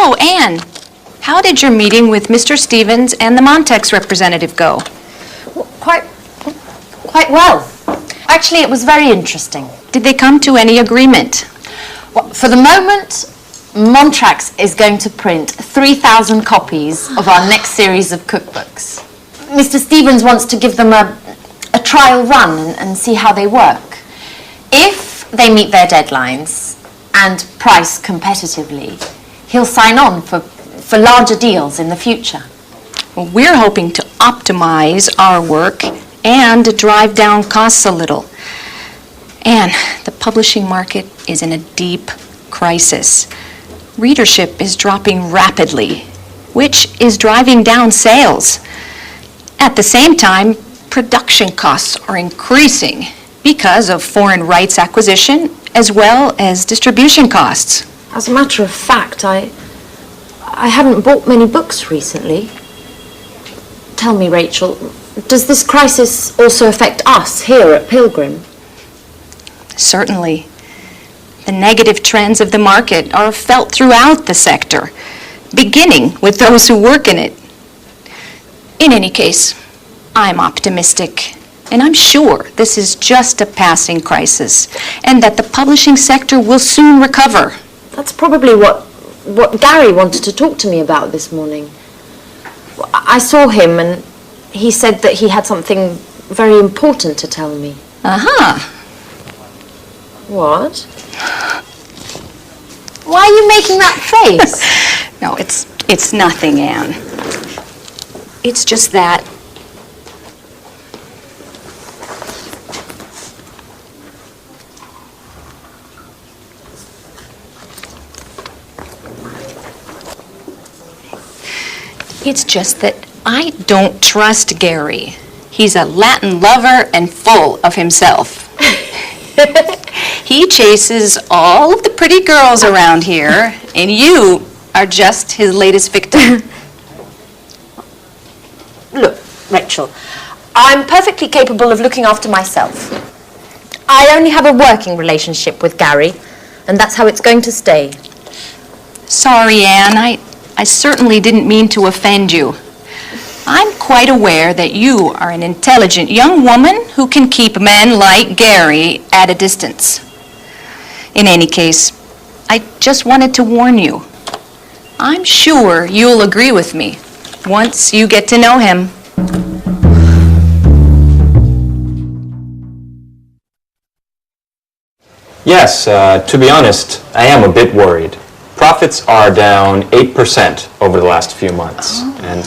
Oh, Anne, how did your meeting with Mr. Stevens and the Montex representative go? Quite well. Actually, it was very interesting. Did they come to any agreement? Well, for the moment, Montrax is going to print 3,000 copies of our next series of cookbooks. Mr. Stevens wants to give them a trial run and see how they work. If they meet their deadlines and price competitively, he'll sign on for larger deals in the future. Well, we're hoping to optimize our work and drive down costs a little. And the publishing market is in a deep crisis. Readership is dropping rapidly, which is driving down sales. At the same time, production costs are increasing because of foreign rights acquisition as well as distribution costs. As a matter of fact, I haven't bought many books recently. Tell me, Rachel, does this crisis also affect us here at Pilgrim? Certainly. The negative trends of the market are felt throughout the sector, beginning with those who work in it. In any case, I'm optimistic, and I'm sure this is just a passing crisis, and that the publishing sector will soon recover. That's probably what Gary wanted to talk to me about this morning. I saw him, and he said that he had something very important to tell me. Uh-huh. What? Why are you making that face? No, it's nothing, Anne. It's just that I don't trust Gary. He's a Latin lover and full of himself. He chases all of the pretty girls around here, and you are just his latest victim. Look, Rachel, I'm perfectly capable of looking after myself. I only have a working relationship with Gary, and that's how it's going to stay. Sorry, Anne, I certainly didn't mean to offend you. I'm quite aware that you are an intelligent young woman who can keep men like Gary at a distance. In any case, I just wanted to warn you. I'm sure you'll agree with me once you get to know him. Yes, to be honest, I am a bit worried. Profits are down 8% over the last few months. And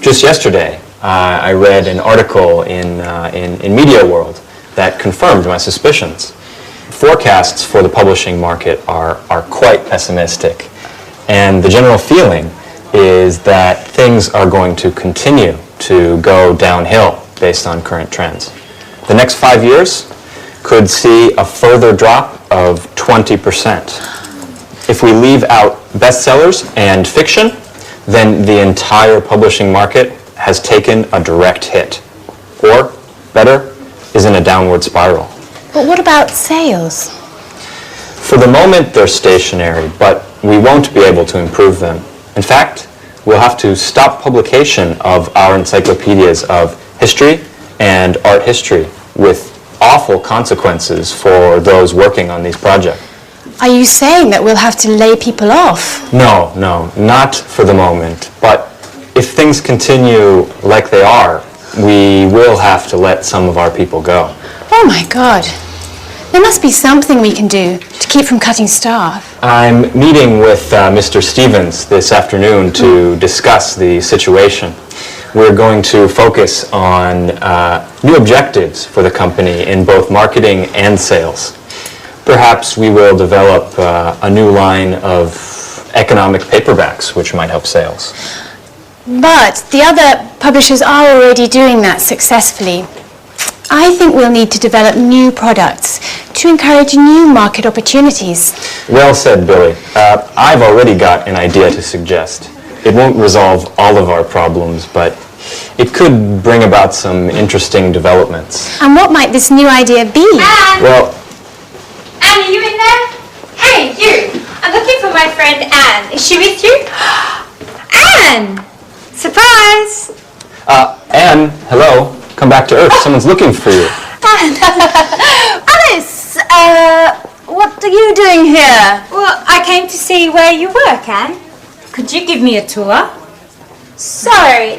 just yesterday, I read an article in Media World that confirmed my suspicions. Forecasts for the publishing market are quite pessimistic. And the general feeling is that things are going to continue to go downhill based on current trends. The next 5 years could see a further drop of 20%. If we leave out bestsellers and fiction, then the entire publishing market has taken a direct hit. Or, better, is in a downward spiral. But what about sales? For the moment, they're stationary, but we won't be able to improve them. In fact, we'll have to stop publication of our encyclopedias of history and art history, with awful consequences for those working on these projects. Are you saying that we'll have to lay people off? No, not for the moment. But if things continue like they are, we will have to let some of our people go. Oh my God. There must be something we can do to keep from cutting staff. I'm meeting with Mr. Stevens this afternoon to discuss the situation. We're going to focus on new objectives for the company in both marketing and sales. Perhaps we will develop a new line of economic paperbacks, which might help sales. But the other publishers are already doing that successfully. I think we'll need to develop new products to encourage new market opportunities. Well said, Billy. I've already got an idea to suggest. It won't resolve all of our problems, but it could bring about some interesting developments. And what might this new idea be? Well, Anne, are you in there? Hey, you! I'm looking for my friend friend Anne. Is she with you? Anne! Surprise! Anne, hello. Come back to Earth. Someone's looking for you. Alice, what are you doing here? Well, I came to see where you work, Anne. Could you give me a tour? So,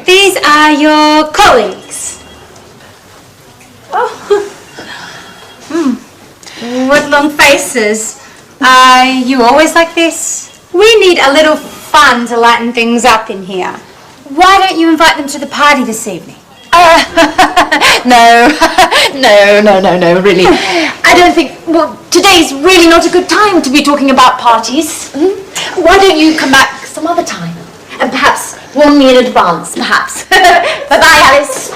these are your colleagues. Oh. What long faces. Are you always like this? We need a little fun to lighten things up in here. Why don't you invite them to the party this evening? No, no, really. I don't think, well, today's really not a good time to be talking about parties. Why don't you come back some other time? And perhaps warn me in advance, perhaps. Bye-bye, Alice.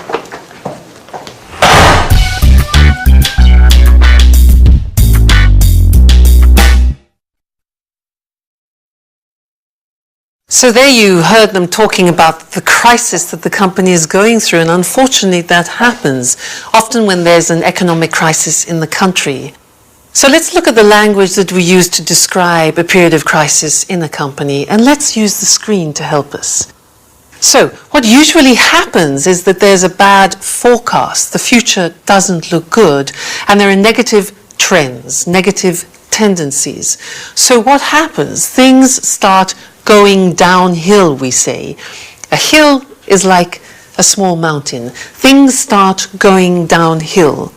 So there you heard them talking about the crisis that the company is going through, and unfortunately that happens often when there's an economic crisis in the country. So let's look at the language that we use to describe a period of crisis in a company, and let's use the screen to help us. So what usually happens is that there's a bad forecast. The future doesn't look good, and there are negative trends, negative tendencies. So what happens? Things start going downhill, we say. A hill is like a small mountain. Things start going downhill.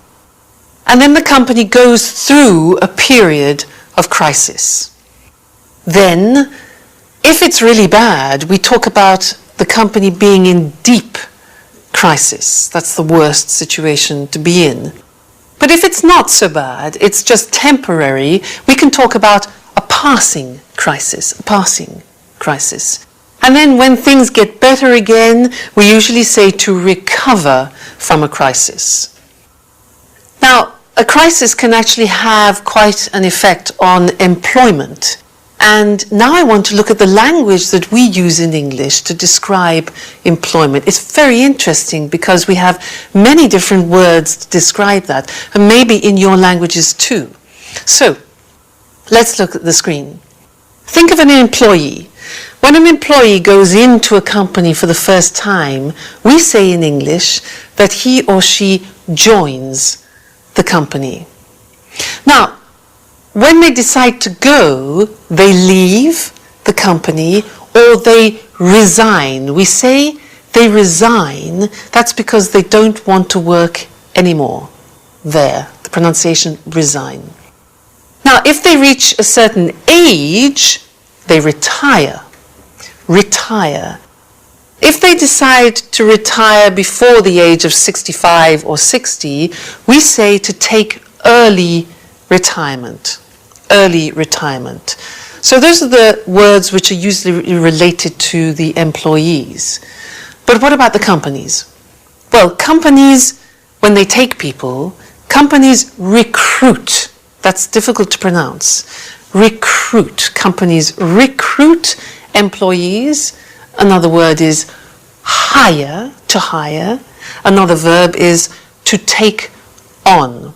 And then the company goes through a period of crisis. Then, if it's really bad, we talk about the company being in deep crisis. That's the worst situation to be in. But if it's not so bad, it's just temporary, we can talk about a passing crisis, And then when things get better again, we usually say to recover from a crisis. Now, a crisis can actually have quite an effect on employment. And now I want to look at the language that we use in English to describe employment. It's very interesting because we have many different words to describe that, and maybe in your languages too. So, let's look at the screen. Think of an employee. When an employee goes into a company for the first time, we say in English that he or she joins the company. Now, when they decide to go, they leave the company or they resign. We say they resign. That's because they don't want to work anymore there. The pronunciation resign. Now, if they reach a certain age, they retire. Retire. If they decide to retire before the age of 65 or 60, we say to take early retirement. Early retirement. So those are the words which are usually related to the employees. But what about the companies? Well, companies, when they take people, companies recruit. That's difficult to pronounce. Recruit. Companies recruit employees. Another word is hire, to hire. Another verb is to take on.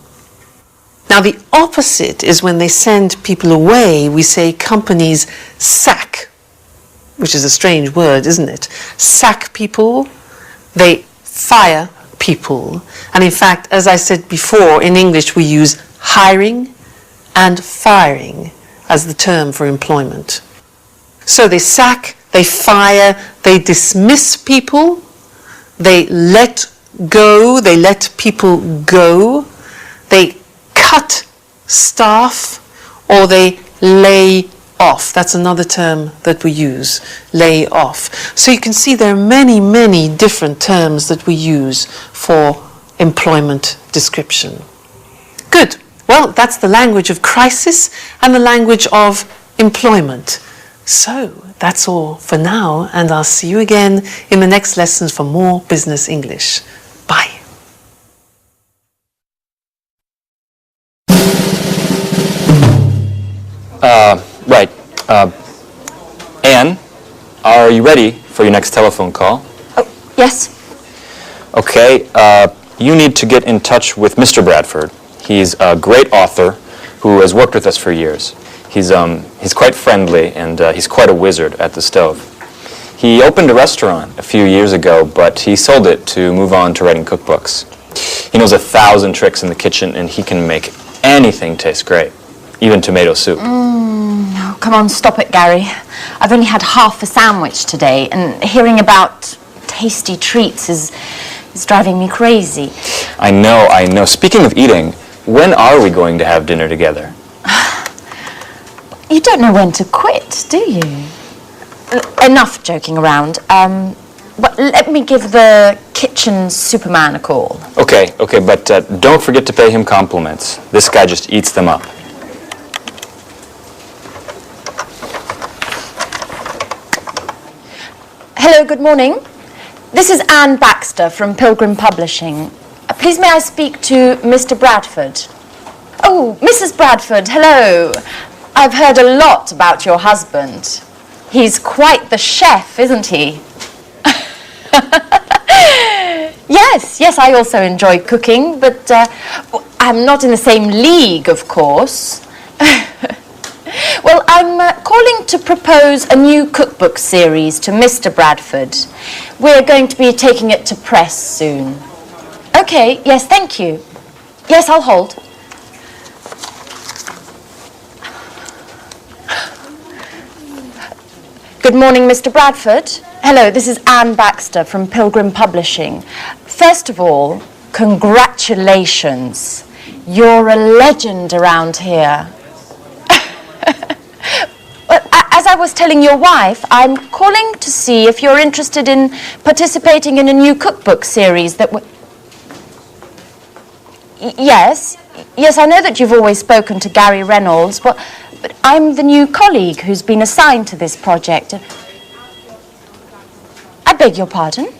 Now the opposite is when they send people away, we say companies sack, which is a strange word, isn't it? Sack people, they fire people. And in fact, as I said before, in English we use hiring and firing as the term for employment. So they sack, they fire, they dismiss people, they let go, they let people go, they cut staff, or they lay off. That's another term that we use, lay off. So you can see there are many, many different terms that we use for employment description. Good. Well, that's the language of crisis and the language of employment. So that's all for now, and I'll see you again in the next lessons for more business English. Bye. Right. Anne, are you ready for your next telephone call? Oh, yes. Okay. You need to get in touch with Mr. Bradford. He's a great author who has worked with us for years. He's quite friendly, and he's quite a wizard at the stove. He opened a restaurant a few years ago, but he sold it to move on to writing cookbooks. He knows 1,000 tricks in the kitchen, and he can make anything taste great, even tomato soup. Oh, come on, stop it, Gary. I've only had half a sandwich today, and hearing about tasty treats is driving me crazy. I know. Speaking of eating, when are we going to have dinner together? You don't know when to quit, do you? Enough joking around. But let me give the kitchen superman a call. Okay, but don't forget to pay him compliments. This guy just eats them up. Hello, good morning. This is Anne Baxter from Pilgrim Publishing. Please may I speak to Mr. Bradford? Oh, Mrs. Bradford, hello. I've heard a lot about your husband. He's quite the chef, isn't he? Yes, I also enjoy cooking, but I'm not in the same league, of course. Well, I'm calling to propose a new cookbook series to Mr. Bradford. We're going to be taking it to press soon. Okay, yes, thank you. Yes, I'll hold. Good morning, Mr. Bradford. Hello, this is Anne Baxter from Pilgrim Publishing. First of all, congratulations. You're a legend around here. As I was telling your wife, I'm calling to see if you're interested in participating in a new cookbook series that Yes, I know that you've always spoken to Gary Reynolds, but I'm the new colleague who's been assigned to this project. I beg your pardon?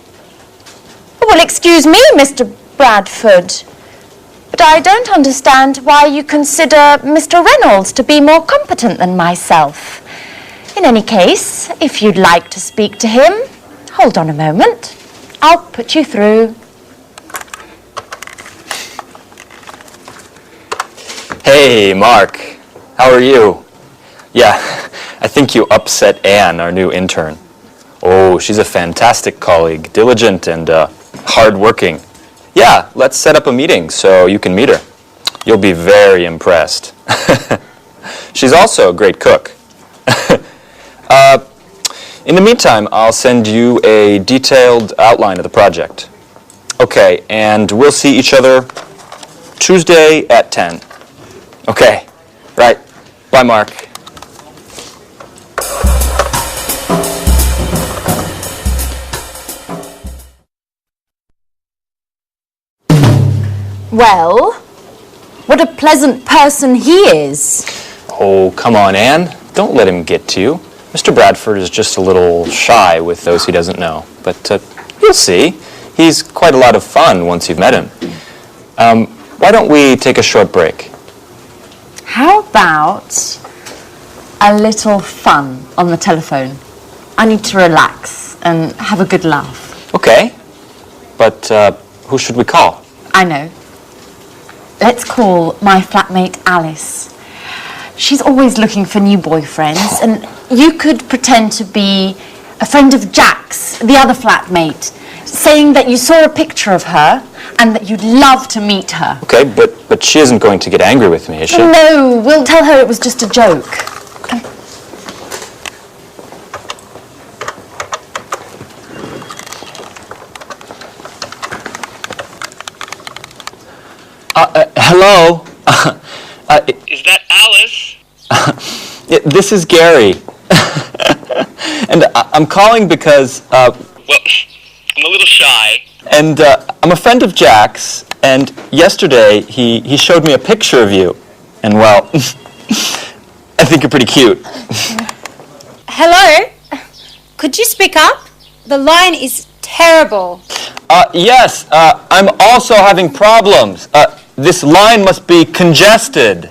Well, excuse me, Mr. Bradford, but I don't understand why you consider Mr. Reynolds to be more competent than myself. In any case, if you'd like to speak to him, hold on a moment. I'll put you through. Hey, Mark. How are you? Yeah, I think you upset Anne, our new intern. Oh, she's a fantastic colleague, diligent and hardworking. Yeah, let's set up a meeting so you can meet her. You'll be very impressed. She's also a great cook. In the meantime, I'll send you a detailed outline of the project. Okay, and we'll see each other Tuesday at 10. Okay, right. Bye, Mark. Well, what a pleasant person he is. Oh, come on, Anne. Don't let him get to you. Mr. Bradford is just a little shy with those he doesn't know. But you'll see. He's quite a lot of fun once you've met him. Why don't we take a short break? How about a little fun on the telephone? I need to relax and have a good laugh. Okay. But who should we call? I know. Let's call my flatmate Alice. She's always looking for new boyfriends, and you could pretend to be a friend of Jack's, the other flatmate, saying that you saw a picture of her and that you'd love to meet her. Okay, but she isn't going to get angry with me, is she? No, we'll tell her it was just a joke. Hello? Is that Alice? This is Gary. And I'm calling because... Well, I'm a little shy. And I'm a friend of Jack's, and yesterday he showed me a picture of you. And, well, I think you're pretty cute. Hello? Could you speak up? The line is terrible. Yes, I'm also having problems. This line must be congested.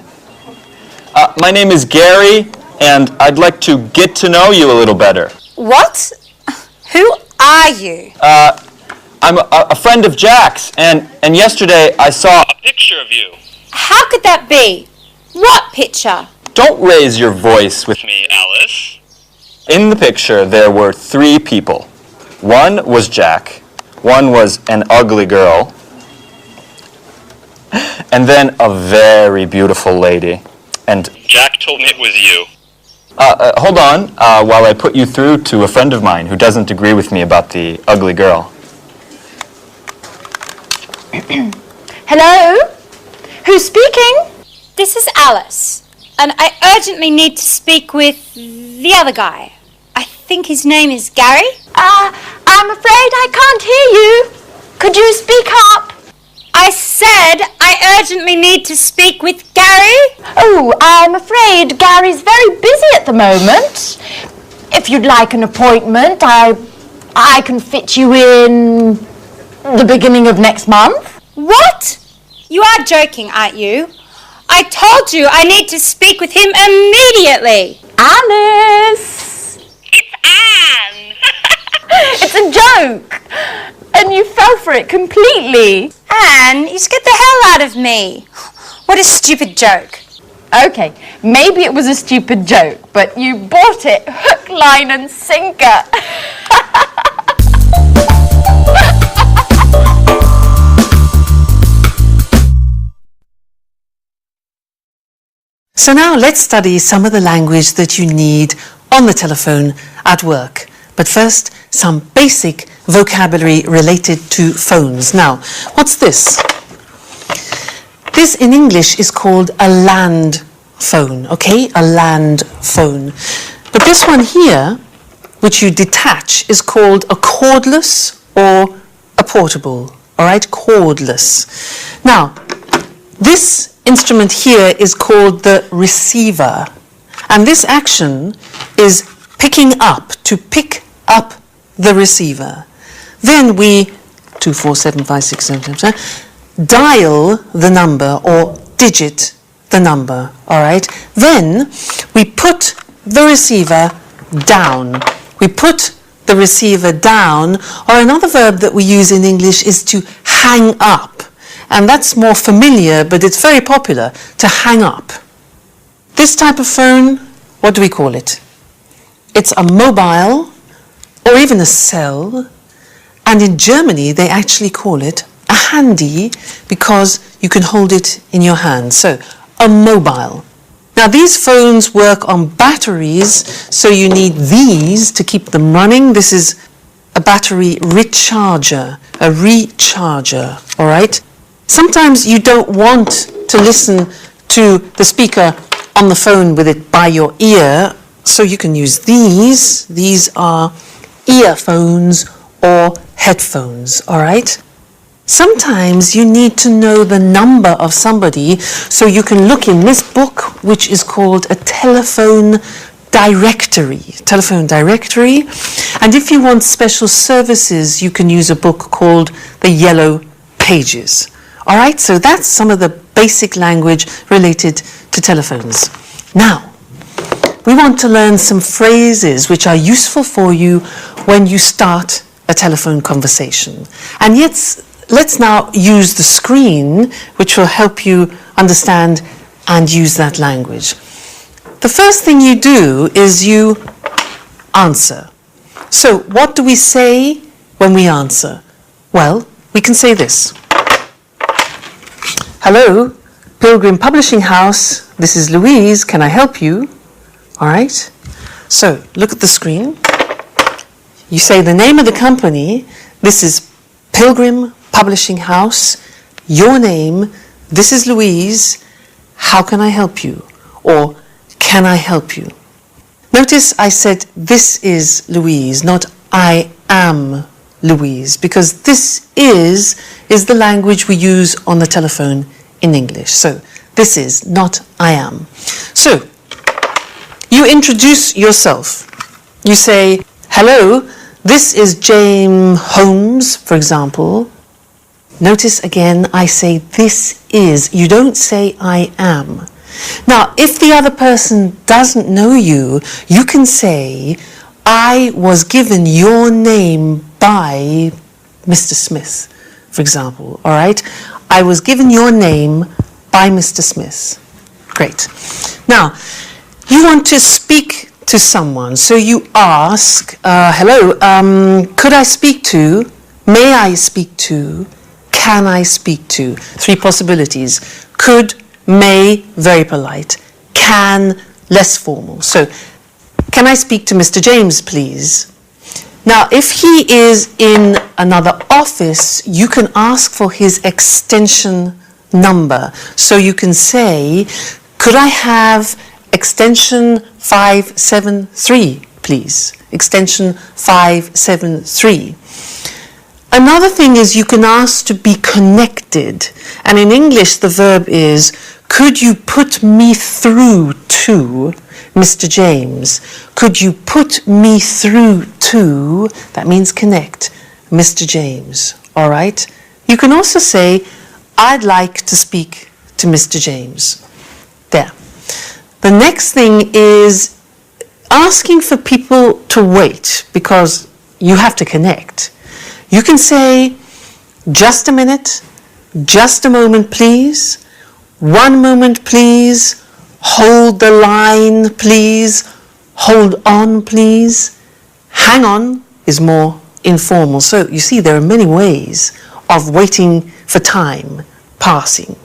My name is Gary, and I'd like to get to know you a little better. What? Who are you? I'm a friend of Jack's, and yesterday I saw A picture of you. How could that be? What picture? Don't raise your voice with me, Alice. In the picture, there were 3 people. One was Jack, one was an ugly girl, and then a very beautiful lady. And Jack told me it was you. hold on, while I put you through to a friend of mine who doesn't agree with me about the ugly girl. Hello? Who's speaking? This is Alice, and I urgently need to speak with the other guy. I think his name is Gary. I'm afraid I can't hear you. Could you speak up? I said I urgently need to speak with Gary. Oh, I'm afraid Gary's very busy at the moment. If you'd like an appointment, I can fit you in the beginning of next month. What? You are joking, aren't you? I told you I need to speak with him immediately. Alice! It's Anne! It's a joke! And you fell for it completely. Anne, you scared the hell out of me. What a stupid joke. Okay, maybe it was a stupid joke, but you bought it hook, line and sinker. So now let's study some of the language that you need on the telephone at work. But first, some basic vocabulary related to phones. Now, what's this? This in English is called a land phone, okay? A land phone. But this one here, which you detach, is called a cordless or a portable, all right? Cordless. Now, this instrument here is called the receiver. And this action is picking up, to pick up the receiver. Then we, 2, 4, 7, 5, 6, 7, 7, dial the number or digit the number, all right? Then we put the receiver down. We put the receiver down, or another verb that we use in English is to hang up. And that's more familiar, but it's very popular, to hang up. This type of phone, what do we call it? It's a mobile, or even a cell. And in Germany, they actually call it a handy, because you can hold it in your hand. So, a mobile. Now, these phones work on batteries, so you need these to keep them running. This is a battery recharger, a recharger, all right? Sometimes you don't want to listen to the speaker on the phone with it by your ear, so you can use these. These are earphones or headphones, all right? Sometimes you need to know the number of somebody, so you can look in this book, which is called a telephone directory. Telephone directory. And if you want special services, you can use a book called the Yellow Pages. All right, so that's some of the basic language related to telephones. Now, we want to learn some phrases which are useful for you when you start a telephone conversation. And yet, let's now use the screen, which will help you understand and use that language. The first thing you do is you answer. So what do we say when we answer? Well, we can say this. Hello, Pilgrim Publishing House. This is Louise. Can I help you? All right. So look at the screen. You say the name of the company. This is Pilgrim Publishing House. Your name. This is Louise. How can I help you? Or can I help you? Notice I said this is Louise, not I am Louise, because this is the language we use on the telephone in English. So this is, not I am. So you introduce yourself. You say, hello, this is James Holmes, for example. Notice again, I say this is. You don't say I am. Now, if the other person doesn't know you, you can say, I was given your name by Mr. Smith, for example, all right? I was given your name by Mr. Smith. Great. Now, you want to speak to someone, so you ask, hello, could I speak to, may I speak to, can I speak to? 3 possibilities. Could, may, very polite. Can, less formal. So, can I speak to Mr. James, please? Now, if he is in another office, you can ask for his extension number. So you can say, could I have extension 573, please? Extension 573. Another thing is you can ask to be connected. And in English, the verb is, could you put me through to Mr. James? Could you put me through to, that means connect, Mr. James, all right? You can also say, I'd like to speak to Mr. James. There. The next thing is asking for people to wait because you have to connect. You can say, just a minute, just a moment, please, 1 moment, please, hold the line, please, hold on, please. Hang on is more informal. So you see, there are many ways of waiting for time passing.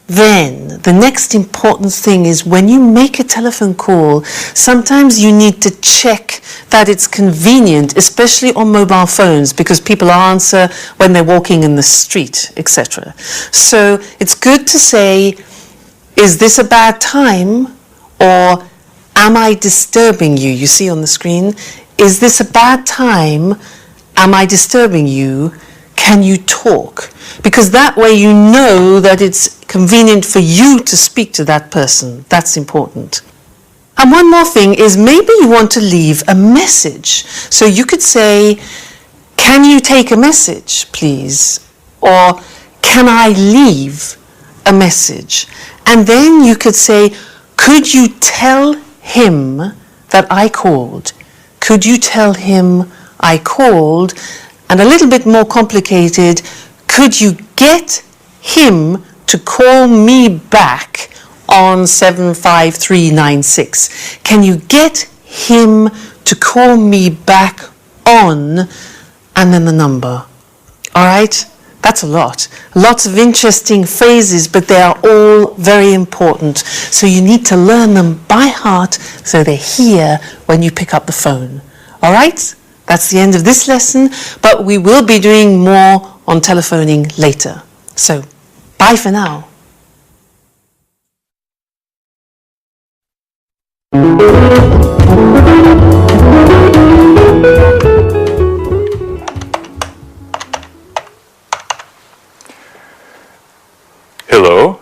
Then, the next important thing is when you make a telephone call, sometimes you need to check that it's convenient, especially on mobile phones, because people answer when they're walking in the street, etc. So it's good to say, is this a bad time? Or am I disturbing you? You see on the screen, is this a bad time? Am I disturbing you? Can you talk? Because that way you know that it's convenient for you to speak to that person. That's important. And one more thing is maybe you want to leave a message. So you could say, can you take a message, please? Or can I leave a message? And then you could say, could you tell him that I called? Could you tell him I called? And a little bit more complicated, could you get him to call me back on 75396? Can you get him to call me back on, and then the number? All right? That's a lot. Lots of interesting phrases, but they are all very important. So you need to learn them by heart so they're here when you pick up the phone. All right? That's the end of this lesson, but we will be doing more on telephoning later. So, bye for now. Hello,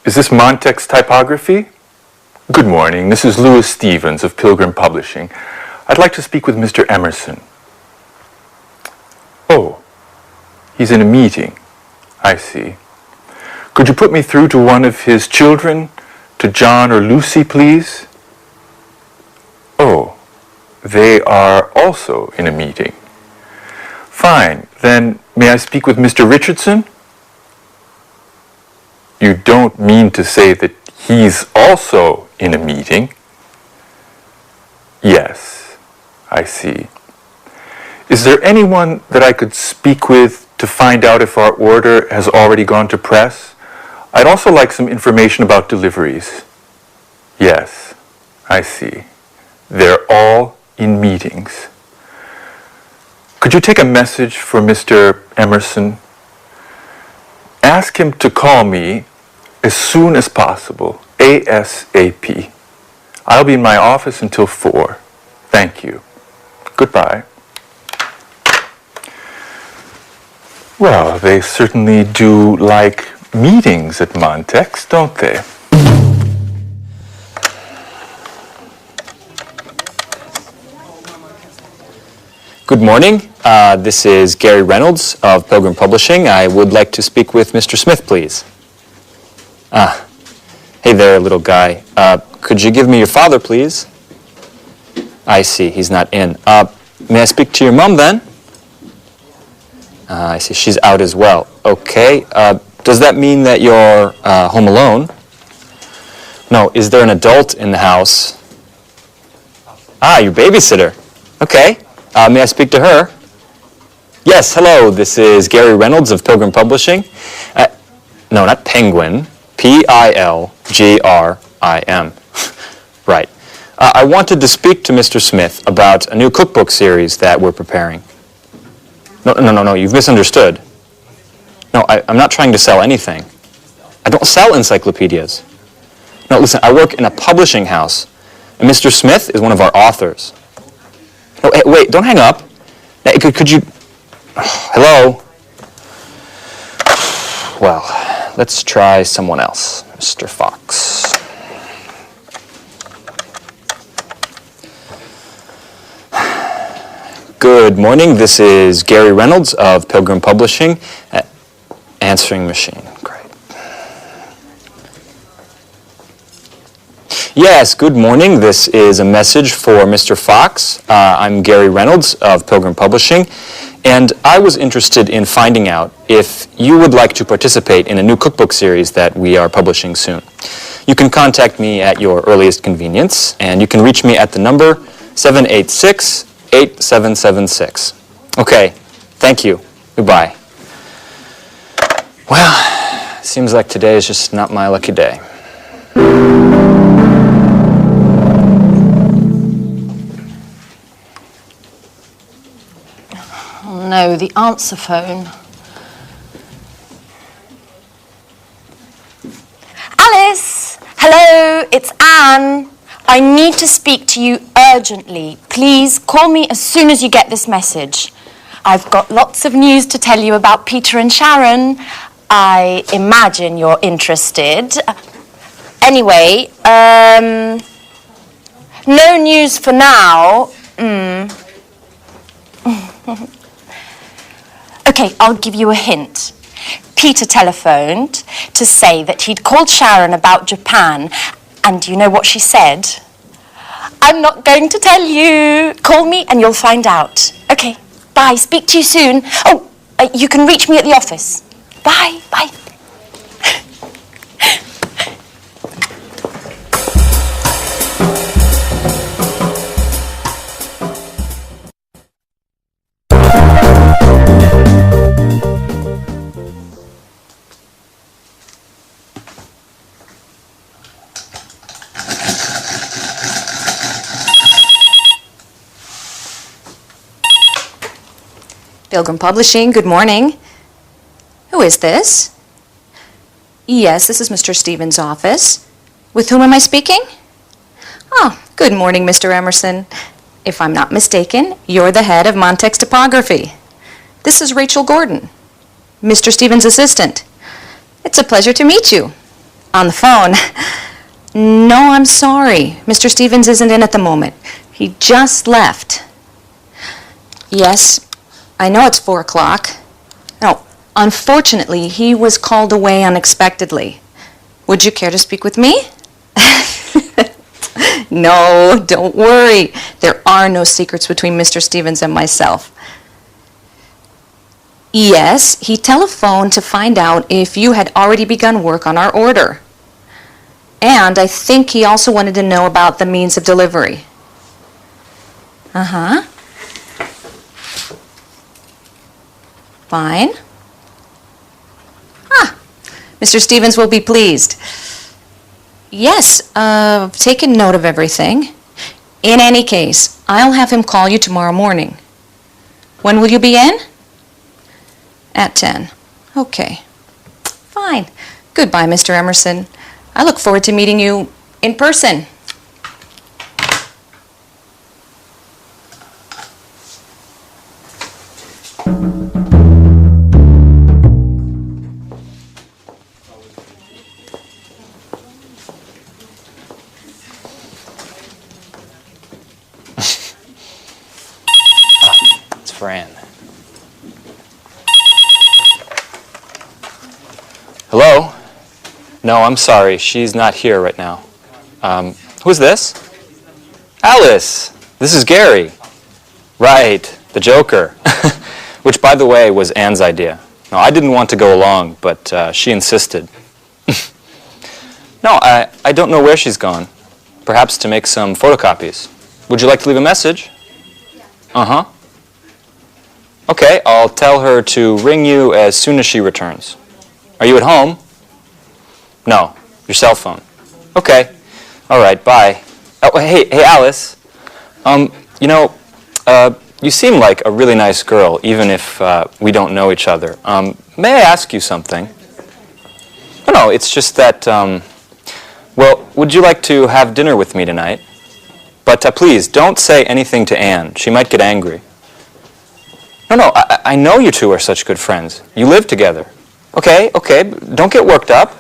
is this Montex Typography? Good morning, this is Louis Stevens of Pilgrim Publishing. I'd like to speak with Mr. Emerson. Oh, he's in a meeting. I see. Could you put me through to one of his children, to John or Lucy, please? Oh, they are also in a meeting. Fine, then may I speak with Mr. Richardson? You don't mean to say that he's also in a meeting? Yes. I see. Is there anyone that I could speak with to find out if our order has already gone to press? I'd also like some information about deliveries. Yes, I see. They're all in meetings. Could you take a message for Mr. Emerson? Ask him to call me as soon as possible, ASAP. I'll be in my office until 4. Thank you. Goodbye. Well, they certainly do like meetings at Montex, don't they? Good morning. This is Gary Reynolds of Pilgrim Publishing. I would like to speak with Mr. Smith, please. Hey there, little guy. Could you give me your father, please? I see, he's not in. May I speak to your mom then? I see, she's out as well. Okay, does that mean that you're home alone? No, is there an adult in the house? Ah, your babysitter. Okay. May I speak to her? Yes, hello. This is Gary Reynolds of Pilgrim Publishing. No, not Penguin. Pilgrim. Right. I wanted to speak to Mr. Smith about a new cookbook series that we're preparing. No, you've misunderstood. No, I'm not trying to sell anything. I don't sell encyclopedias. No, listen, I work in a publishing house, and Mr. Smith is one of our authors. No, hey, wait, don't hang up. Hey, could you... Hello? Well, let's try someone else, Mr. Fox. Good morning, this is Gary Reynolds of Pilgrim Publishing. Answering machine, great. Yes, good morning, this is a message for Mr. Fox. I'm Gary Reynolds of Pilgrim Publishing, and I was interested in finding out if you would like to participate in a new cookbook series that we are publishing soon. You can contact me at your earliest convenience, and you can reach me at the number 786-8776. Okay, thank you. Goodbye. Well, seems like today is just not my lucky day. Oh no, the answer phone. Alice! Hello, it's Anne. I need to speak to you urgently. Please call me as soon as you get this message. I've got lots of news to tell you about Peter and Sharon. I imagine you're interested. Anyway, no news for now. Okay, I'll give you a hint. Peter telephoned to say that he'd called Sharon about Japan, and do you know what she said? I'm not going to tell you. Call me and you'll find out. Okay, bye. Speak to you soon. Oh, you can reach me at the office. Bye, bye. Pilgrim Publishing, good morning. Who is this? Yes, this is Mr. Stevens' office. With whom am I speaking? Oh, good morning, Mr. Emerson. If I'm not mistaken, you're the head of Montex Typography. This is Rachel Gordon, Mr. Stevens' assistant. It's a pleasure to meet you. On the phone. No, I'm sorry. Mr. Stevens isn't in at the moment. He just left. Yes, I know it's 4 o'clock. No, unfortunately, he was called away unexpectedly. Would you care to speak with me? No, don't worry. There are no secrets between Mr. Stevens and myself. Yes, he telephoned to find out if you had already begun work on our order. And I think he also wanted to know about the means of delivery. Uh-huh. Fine. Ah, Mr. Stevens will be pleased. Yes, I've taken note of everything. In any case, I'll have him call you tomorrow morning. When will you be in? At 10. Okay. Fine. Goodbye, Mr. Emerson. I look forward to meeting you in person. It's Fran. Hello? No, I'm sorry. She's not here right now. Who's this? Alice! This is Gary. Right, the Joker. Which, by the way, was Anne's idea. No, I didn't want to go along, but she insisted. No, I don't know where she's gone. Perhaps to make some photocopies. Would you like to leave a message? Uh-huh. Okay, I'll tell her to ring you as soon as she returns. Are you at home? No, your cell phone. Okay. All right, bye. Oh, hey, Alice. You know, you seem like a really nice girl, even if we don't know each other. May I ask you something? No, it's just that, well, would you like to have dinner with me tonight? But please, don't say anything to Anne. She might get angry. No, I know you two are such good friends. You live together. Okay, don't get worked up.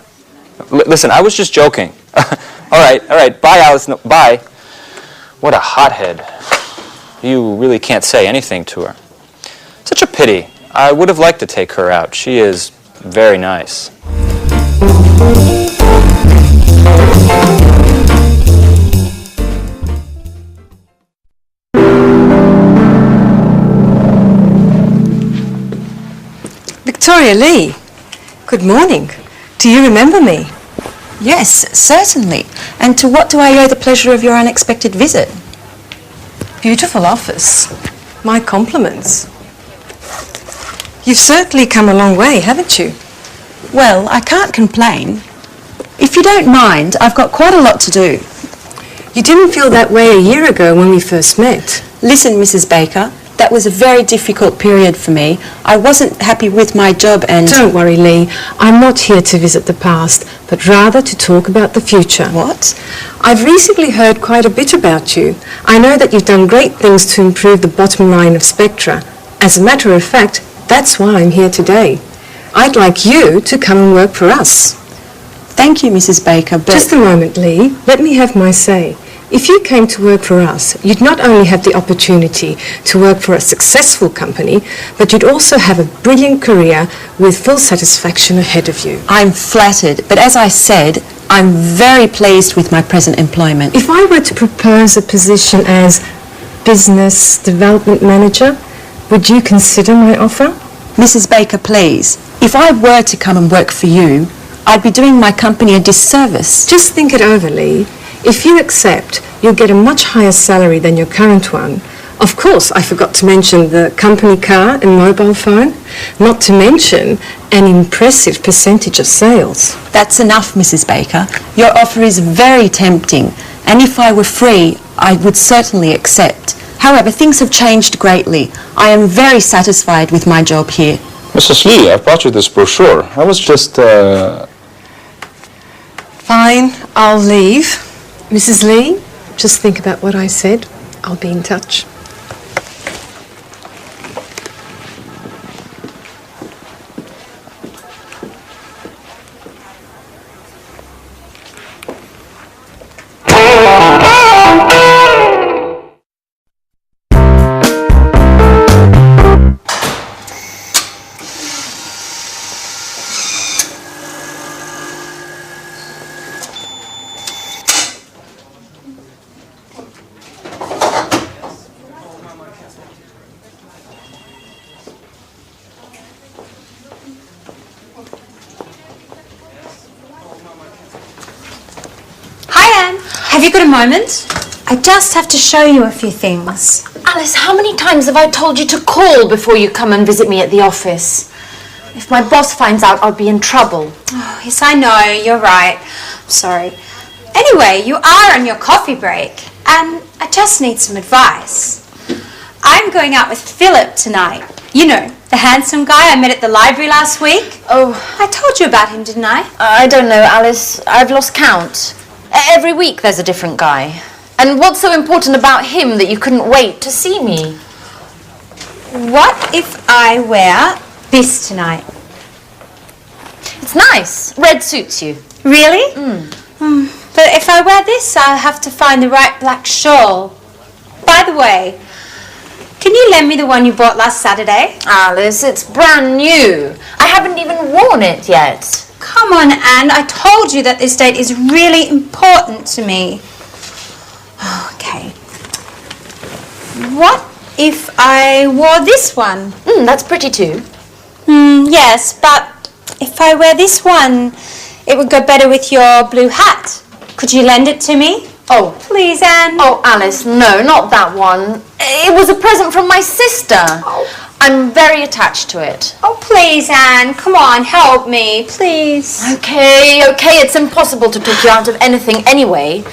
Listen, I was just joking. All right, bye, Alice. No, bye. What a hothead. You really can't say anything to her. Such a pity. I would have liked to take her out. She is very nice. Victoria Lee, good morning. Do you remember me? Yes, certainly. And to what do I owe the pleasure of your unexpected visit? Beautiful office. My compliments. You've certainly come a long way, haven't you? Well, I can't complain. If you don't mind, I've got quite a lot to do. You didn't feel that way a year ago when we first met. Listen, Mrs. Baker, that was a very difficult period for me. I wasn't happy with my job and... Don't worry, Lee. I'm not here to visit the past, but rather to talk about the future. What? I've recently heard quite a bit about you. I know that you've done great things to improve the bottom line of Spectra. As a matter of fact, that's why I'm here today. I'd like you to come and work for us. Thank you, Mrs. Baker, but... Just a moment, Lee. Let me have my say. If you came to work for us, you'd not only have the opportunity to work for a successful company, but you'd also have a brilliant career with full satisfaction ahead of you. I'm flattered, but as I said, I'm very pleased with my present employment. If I were to propose a position as Business Development Manager, would you consider my offer? Mrs. Baker, please, if I were to come and work for you, I'd be doing my company a disservice. Just think it over, Lee. If you accept, you'll get a much higher salary than your current one. Of course, I forgot to mention the company car and mobile phone, not to mention an impressive percentage of sales. That's enough, Mrs. Baker. Your offer is very tempting, and if I were free, I would certainly accept. However, things have changed greatly. I am very satisfied with my job here. Mrs. Lee, I brought you this brochure. I was just, Fine, I'll leave. Mrs. Lee, just think about what I said. I'll be in touch. Have you got a moment? I just have to show you a few things. Alice, how many times have I told you to call before you come and visit me at the office? If my boss finds out, I'll be in trouble. Oh, yes, I know. You're right. I'm sorry. Anyway, you are on your coffee break, and I just need some advice. I'm going out with Philip tonight. You know, the handsome guy I met at the library last week. Oh. I told you about him, didn't I? I don't know, Alice. I've lost count. Every week there's a different guy. And what's so important about him that you couldn't wait to see me? What if I wear this tonight? It's nice. Red suits you. Really? But if I wear this, I'll have to find the right black shawl. By the way, can you lend me the one you bought last Saturday? Alice, it's brand new. I haven't even worn it yet. Come on, Anne. I told you that this date is really important to me. Okay. What if I wore this one? That's pretty too. Yes, but if I wear this one, it would go better with your blue hat. Could you lend it to me? Oh. Please, Anne. Oh, Alice, no, not that one. It was a present from my sister. Oh. I'm very attached to it. Oh, please, Anne. Come on, help me, please. Okay, it's impossible to talk you out of anything anyway.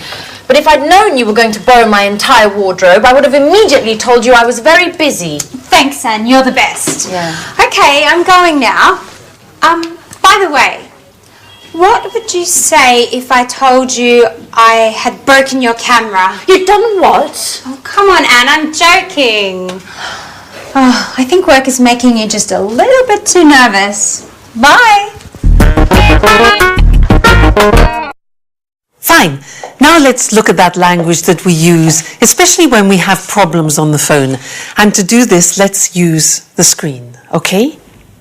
But if I'd known you were going to borrow my entire wardrobe, I would have immediately told you I was very busy. Thanks, Anne. You're the best. Yeah. Okay, I'm going now. By the way, what would you say if I told you I had broken your camera? You've done what? Oh, come on, Anne. I'm joking. Oh, I think work is making you just a little bit too nervous. Bye. Fine. Now let's look at that language that we use, especially when we have problems on the phone. And to do this, let's use the screen, okay?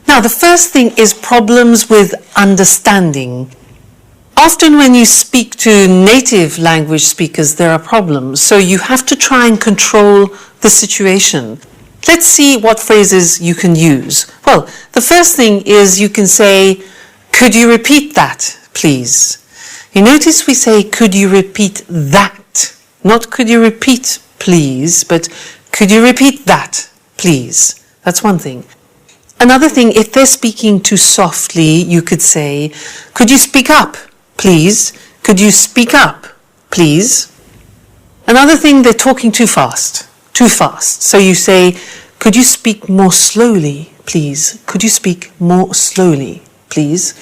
Now, the first thing is problems with understanding. Often when you speak to native language speakers, there are problems. So you have to try and control the situation. Let's see what phrases you can use. Well, the first thing is you can say, could you repeat that, please? You notice we say, could you repeat that? Not could you repeat, please, but could you repeat that, please? That's one thing. Another thing, if they're speaking too softly, you could say, could you speak up, please? Could you speak up, please? Another thing, they're talking too fast. So you say, could you speak more slowly, please? Could you speak more slowly, please?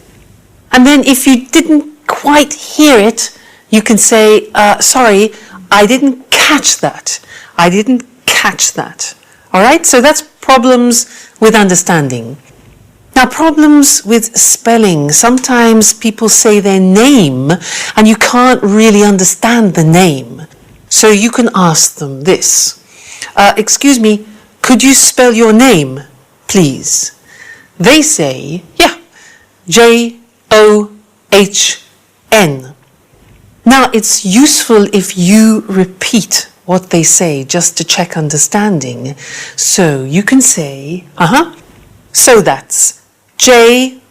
And then if you didn't quite hear it, you can say, sorry, I didn't catch that. I didn't catch that. All right, so that's problems with understanding. Now, problems with spelling. Sometimes people say their name and you can't really understand the name. So you can ask them this. Excuse me, could you spell your name, please? They say, yeah, J-O-H-N. Now, it's useful if you repeat what they say just to check understanding. So you can say, so that's J-O-H-N,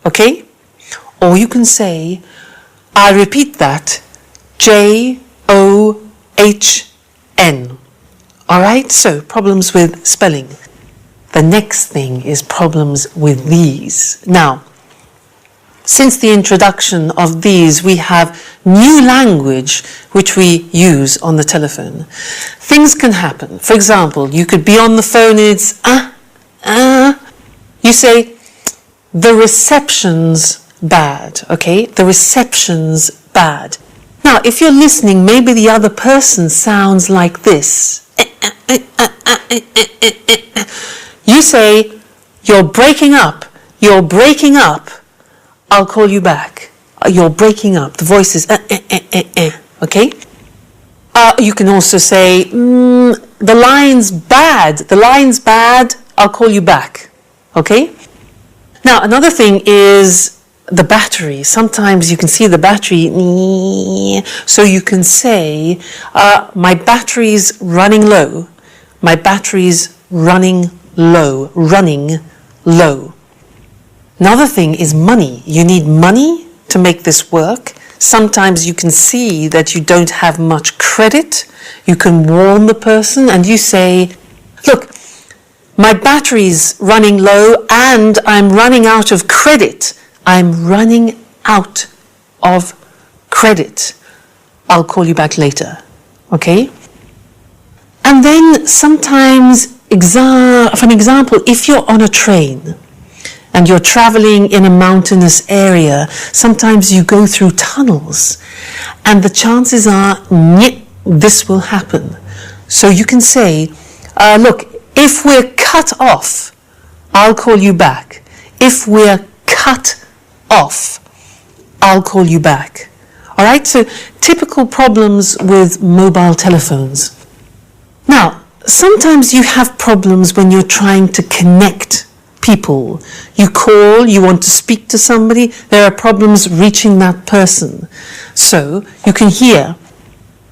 okay? Or you can say, I repeat that, J-O-H-N. All right, so problems with spelling. The next thing is problems with these. Now, since the introduction of these, we have new language which we use on the telephone. Things can happen. For example, you could be on the phone and it's You say, the reception's bad, okay? The reception's bad. Now, if you're listening, maybe the other person sounds like this. You say, you're breaking up. You're breaking up. I'll call you back. You're breaking up. The voice is okay? You can also say, the line's bad. The line's bad. I'll call you back. Okay? Now, another thing is the battery. Sometimes you can see the battery, so you can say, my battery's running low. My battery's running low. Running low. Another thing is money. You need money to make this work. Sometimes you can see that you don't have much credit. You can warn the person and you say, look, my battery's running low and I'm running out of credit. I'm running out of credit. I'll call you back later. Okay? And then sometimes, for an example, if you're on a train and you're traveling in a mountainous area, sometimes you go through tunnels and the chances are this will happen. So you can say, look, if we're cut off, I'll call you back. If we're cut off, I'll call you back. All right, so typical problems with mobile telephones. Now, sometimes you have problems when you're trying to connect people. You call, you want to speak to somebody, there are problems reaching that person. So you can hear,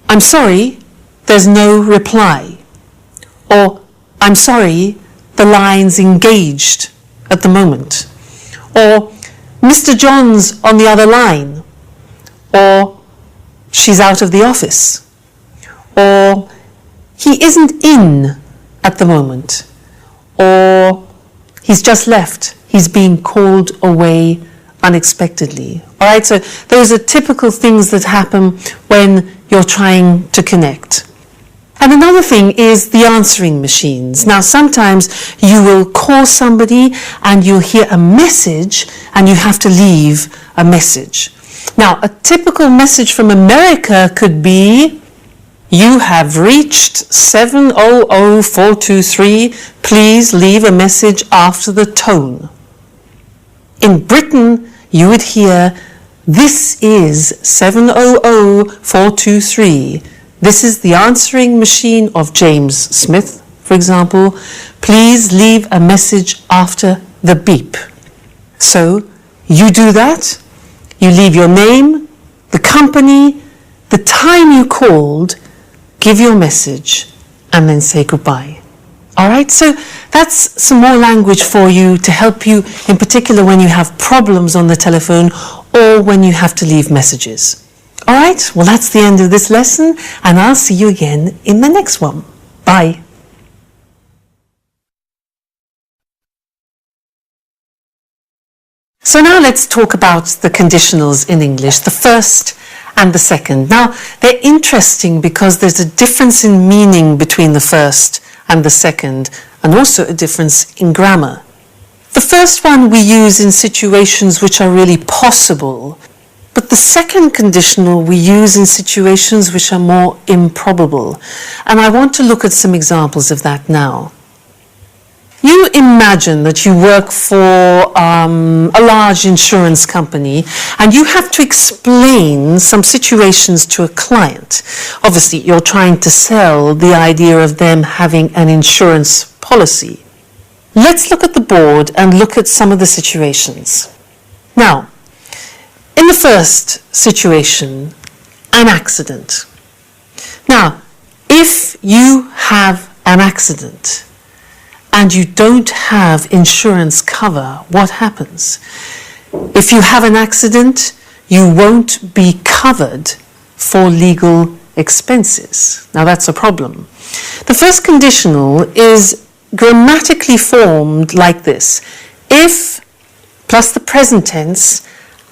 I'm sorry, there's no reply. Or, I'm sorry, the line's engaged at the moment. Or, Mr. John's on the other line, or she's out of the office, or he isn't in at the moment, or he's just left, he's being called away unexpectedly. All right, so those are typical things that happen when you're trying to connect. And another thing is the answering machines. Now, sometimes you will call somebody and you'll hear a message and you have to leave a message. Now, a typical message from America could be, "You have reached 700-423. Please leave a message after the tone." In Britain, you would hear, "This is 700-423. This is the answering machine of James Smith, for example. Please leave a message after the beep." So you do that. You leave your name, the company, the time you called, give your message, and then say goodbye. All right, so that's some more language for you to help you, in particular when you have problems on the telephone or when you have to leave messages. All right, well, that's the end of this lesson, and I'll see you again in the next one. Bye. So now let's talk about the conditionals in English, the first and the second. Now, they're interesting because there's a difference in meaning between the first and the second, and also a difference in grammar. The first one we use in situations which are really possible, but the second conditional we use in situations which are more improbable. And I want to look at some examples of that now. You imagine that you work for a large insurance company and you have to explain some situations to a client. Obviously, you're trying to sell the idea of them having an insurance policy. Let's look at the board and look at some of the situations. Now, in the first situation, an accident. Now, if you have an accident and you don't have insurance cover, what happens? If you have an accident, you won't be covered for legal expenses. Now that's a problem. The first conditional is grammatically formed like this: if plus the present tense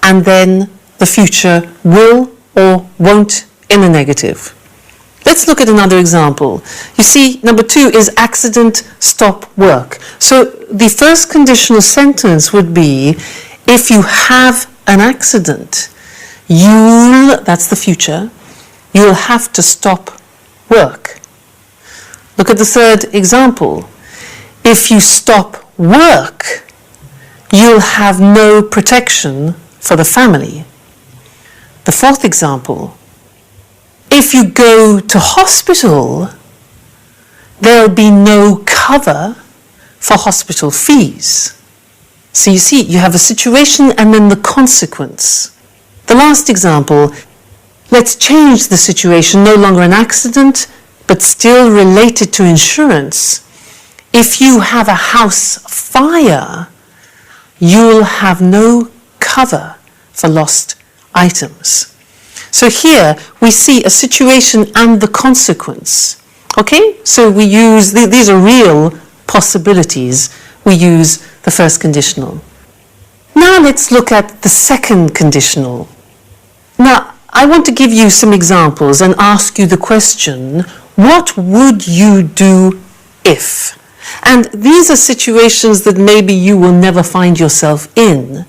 and then the future will or won't in the negative. Let's look at another example. You see, number 2 is accident, stop work. So the first conditional sentence would be, if you have an accident, that's the future, you'll have to stop work. Look at the third example. If you stop work, you'll have no protection for the family. The fourth example, if you go to hospital, there'll be no cover for hospital fees. So you see, you have a situation and then the consequence. The last example, let's change the situation, no longer an accident, but still related to insurance. If you have a house fire, you'll have no cover for lost items. So here we see a situation and the consequence. Okay, so we use, these are real possibilities. We use the first conditional. Now let's look at the second conditional. Now, I want to give you some examples and ask you the question, what would you do if? And these are situations that maybe you will never find yourself in.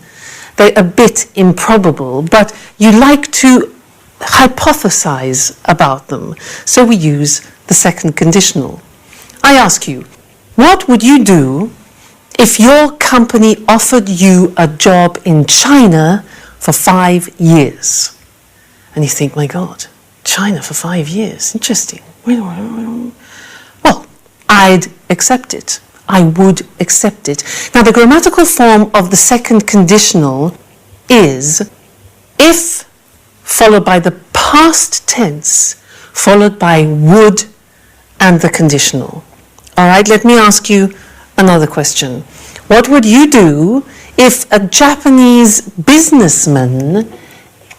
They're a bit improbable, but you like to hypothesize about them. So we use the second conditional. I ask you, what would you do if your company offered you a job in China for 5 years? And you think, my God, China for 5 years, interesting. Well, I'd accept it. I would accept it. Now, the grammatical form of the second conditional is if followed by the past tense, followed by would and the conditional. All right, let me ask you another question. What would you do if a Japanese businessman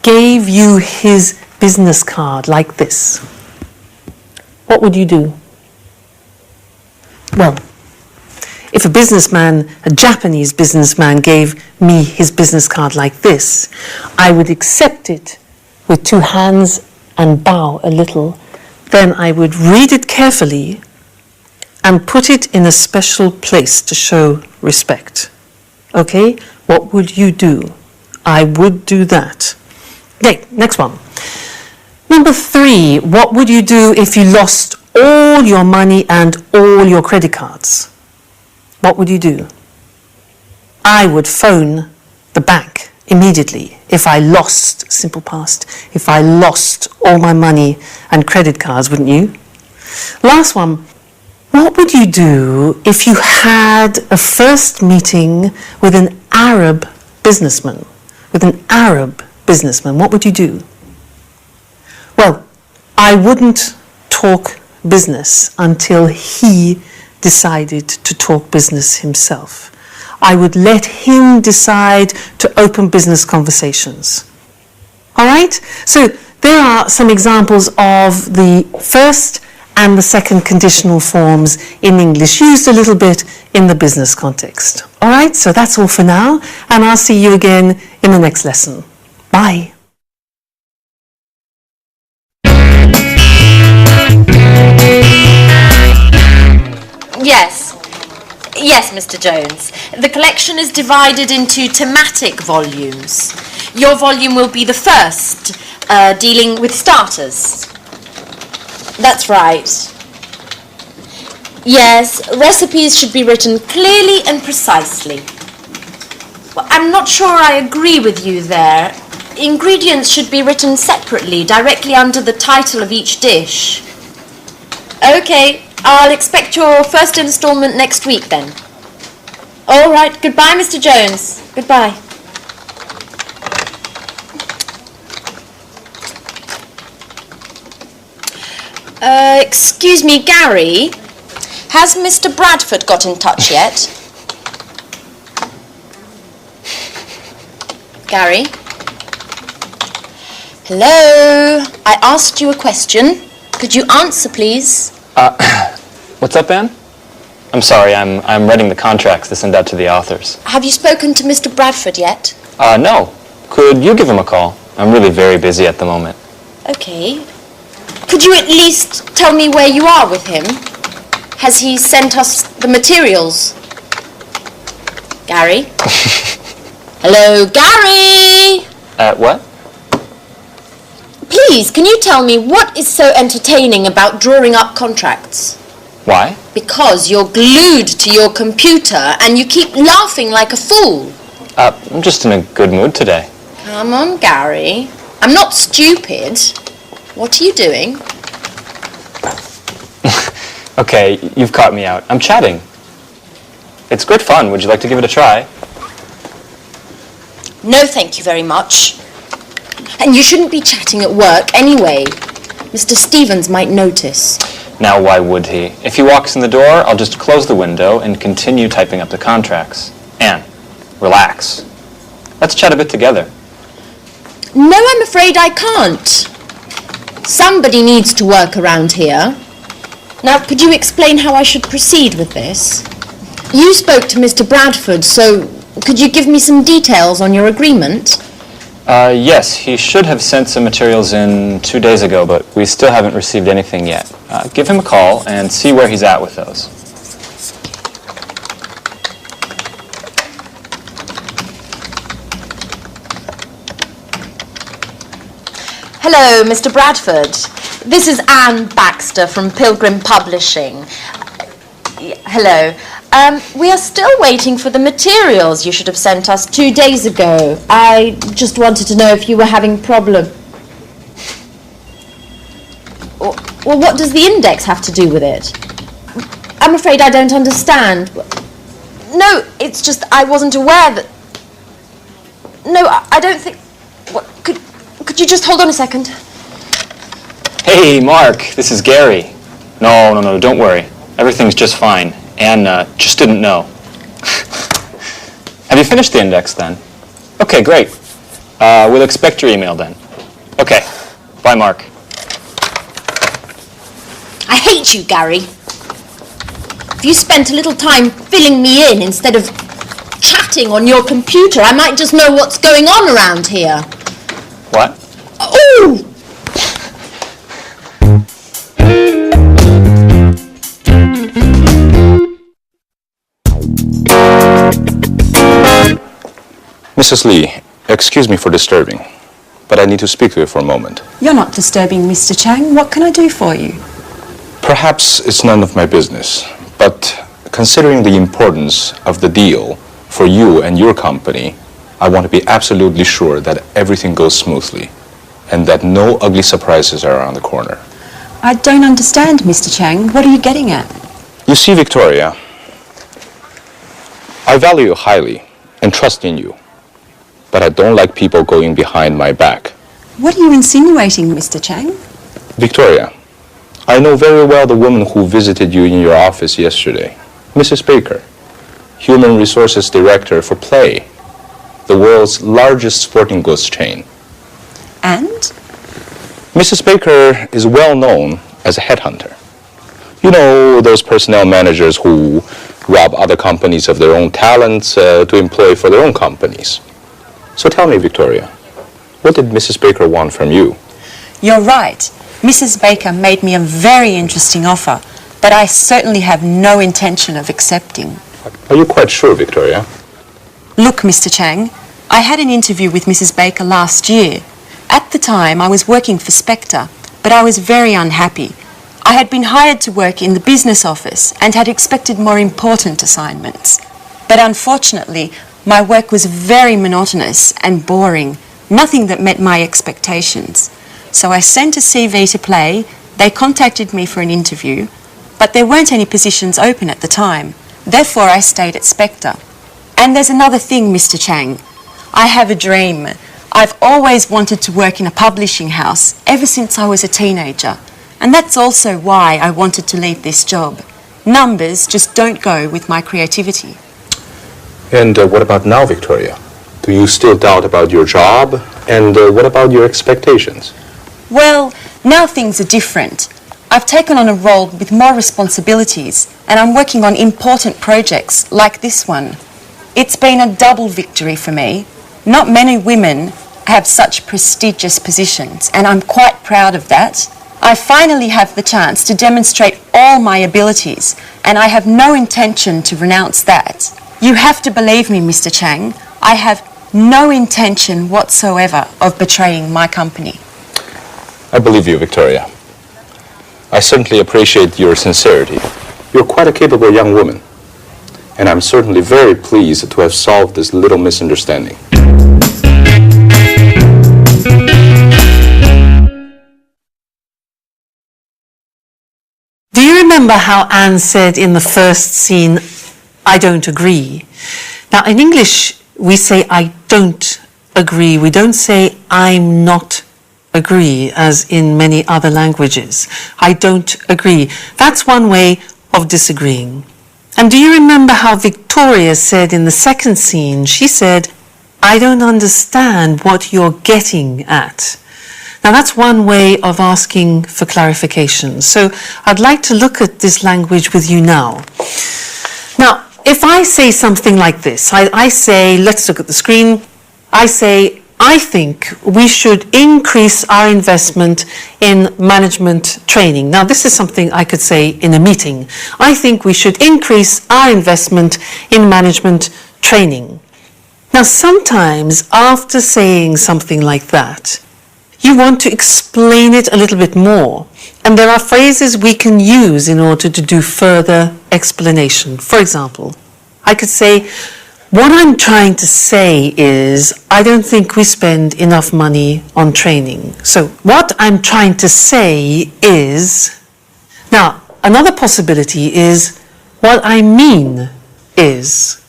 gave you his business card like this, what would you do? Well, if a Japanese businessman gave me his business card like this, I would accept it with two hands and bow a little. Then I would read it carefully and put it in a special place to show respect. Okay? What would you do? I would do that. Okay, next one. Number 3, what would you do if you lost all your money and all your credit cards? What would you do? I would phone the bank immediately if I lost, simple past, if I lost all my money and credit cards, wouldn't you? Last one, what would you do if you had a first meeting with an Arab businessman? With an Arab businessman, what would you do? Well, I wouldn't talk business until he decided to talk business himself. I would let him decide to open business conversations. All right? So there are some examples of the first and the second conditional forms in English, used a little bit in the business context. All right? So that's all for now, and I'll see you again in the next lesson. Bye. Yes, Mr. Jones. The collection is divided into thematic volumes. Your volume will be the first, dealing with starters. That's right. Yes, recipes should be written clearly and precisely. Well, I'm not sure I agree with you there. Ingredients should be written separately, directly under the title of each dish. Okay, I'll expect your first instalment next week then. All right, goodbye, Mr. Jones. Goodbye. Excuse me, Gary. Has Mr. Bradford got in touch yet? Gary? Hello? I asked you a question. Could you answer, please? What's up, Anne? I'm sorry, I'm writing the contracts to send out to the authors. Have you spoken to Mr. Bradford yet? No. Could you give him a call? I'm really very busy at the moment. Okay. Could you at least tell me where you are with him? Has he sent us the materials? Gary? Hello, Gary? What? Please, can you tell me what is so entertaining about drawing up contracts? Why? Because you're glued to your computer and you keep laughing like a fool. I'm just in a good mood today. Come on, Gary. I'm not stupid. What are you doing? Okay, you've caught me out. I'm chatting. It's good fun. Would you like to give it a try? No, thank you very much. And you shouldn't be chatting at work anyway. Mr. Stevens might notice. Now, why would he? If he walks in the door, I'll just close the window and continue typing up the contracts. Anne, relax. Let's chat a bit together. No, I'm afraid I can't. Somebody needs to work around here. Now, could you explain how I should proceed with this? You spoke to Mr. Bradford, so could you give me some details on your agreement? Yes, he should have sent some materials in 2 days ago, but we still haven't received anything yet. Give him a call and see where he's at with those. Hello, Mr. Bradford. This is Anne Baxter from Pilgrim Publishing. Hello. We are still waiting for the materials you should have sent us 2 days ago. I just wanted to know if you were having problem. Well, what does the index have to do with it? I'm afraid I don't understand. No, it's just I wasn't aware that... No, I don't think... What, could you just hold on a second? Hey, Mark, this is Gary. No, don't worry. Everything's just fine. Anne just didn't know. Have Have you finished the index then? Okay, great. We'll expect your email then. Okay. Bye, Mark. I hate you, Gary. If you spent a little time filling me in instead of chatting on your computer, I might just know what's going on around here. What? Ooh! Mrs. Lee, excuse me for disturbing, but I need to speak to you for a moment. You're not disturbing, Mr. Chang. What can I do for you? Perhaps it's none of my business, but considering the importance of the deal for you and your company, I want to be absolutely sure that everything goes smoothly and that no ugly surprises are around the corner. I don't understand, Mr. Chang. What are you getting at? You see, Victoria, I value you highly and trust in you, but I don't like people going behind my back. What are you insinuating, Mr. Chang? Victoria, I know very well the woman who visited you in your office yesterday, Mrs. Baker, Human Resources Director for Play, the world's largest sporting goods chain. And? Mrs. Baker is well known as a headhunter. You know, those personnel managers who rob other companies of their own talents to employ for their own companies. So tell me, Victoria, what did Mrs. Baker want from you? You're right. Mrs. Baker made me a very interesting offer, but I certainly have no intention of accepting. Are you quite sure, Victoria? Look, Mr. Chang, I had an interview with Mrs. Baker last year. At the time, I was working for Spectre, but I was very unhappy. I had been hired to work in the business office and had expected more important assignments. But unfortunately, my work was very monotonous and boring, nothing that met my expectations. So I sent a CV to Play, they contacted me for an interview, but there weren't any positions open at the time. Therefore, I stayed at Spectre. And there's another thing, Mr. Chang. I have a dream. I've always wanted to work in a publishing house ever since I was a teenager. And that's also why I wanted to leave this job. Numbers just don't go with my creativity. And what about now, Victoria? Do you still doubt about your job? And what about your expectations? Well, now things are different. I've taken on a role with more responsibilities, and I'm working on important projects like this one. It's been a double victory for me. Not many women have such prestigious positions, and I'm quite proud of that. I finally have the chance to demonstrate all my abilities, and I have no intention to renounce that. You have to believe me, Mr. Chang. I have no intention whatsoever of betraying my company. I believe you, Victoria. I certainly appreciate your sincerity. You're quite a capable young woman. And I'm certainly very pleased to have solved this little misunderstanding. Do you remember how Anne said in the first scene, I don't agree? Now, in English, we say I don't agree. We don't say I'm not agree, as in many other languages. I don't agree. That's one way of disagreeing. And do you remember how Victoria said in the second scene, she said, I don't understand what you're getting at. Now that's one way of asking for clarification. So I'd like to look at this language with you now. Now, if I say something like this, I say, let's look at the screen, I say, I think we should increase our investment in management training. Now, this is something I could say in a meeting. I think we should increase our investment in management training. Now, sometimes after saying something like that, you want to explain it a little bit more. And there are phrases we can use in order to do further explanation. For example, I could say, what I'm trying to say is, I don't think we spend enough money on training. So what I'm trying to say is, now another possibility is, what I mean is,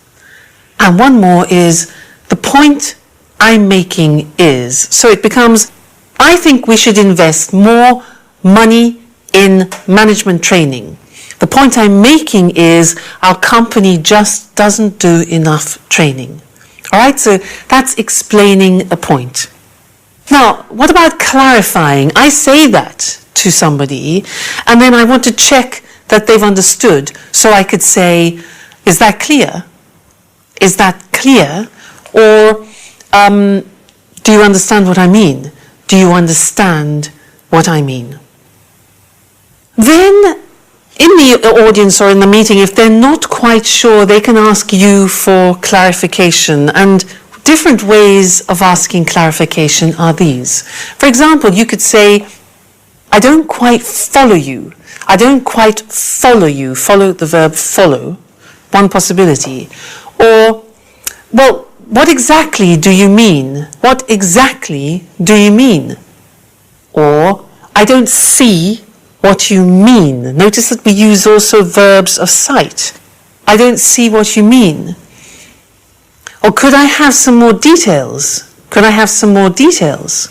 and one more is, the point I'm making is. So it becomes, I think we should invest more money in management training. The point I'm making is our company just doesn't do enough training. All right, so that's explaining a point. Now, what about clarifying? I say that to somebody, and then I want to check that they've understood. So I could say, is that clear? Is that clear? Or do you understand what I mean? Do you understand what I mean? Then, in the audience or in the meeting, if they're not quite sure, they can ask you for clarification. And different ways of asking clarification are these. For example, you could say, I don't quite follow you. I don't quite follow you. Follow, the verb follow, one possibility. Or, well, what exactly do you mean? What exactly do you mean? Or, I don't see what you mean. Notice that we use also verbs of sight. I don't see what you mean. Or could I have some more details? Could I have some more details?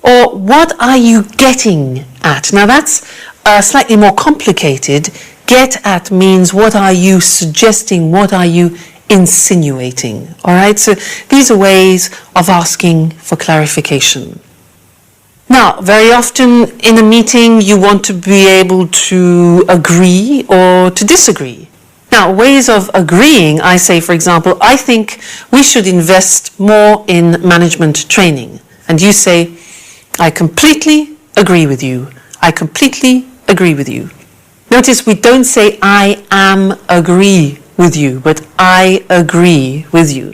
Or what are you getting at? Now that's slightly more complicated. Get at means what are you suggesting? What are you insinuating? All right, so these are ways of asking for clarification. Now, very often in a meeting, you want to be able to agree or to disagree. Now, ways of agreeing, I say, for example, I think we should invest more in management training. And you say, I completely agree with you. I completely agree with you. Notice we don't say, I am agree with you, but I agree with you.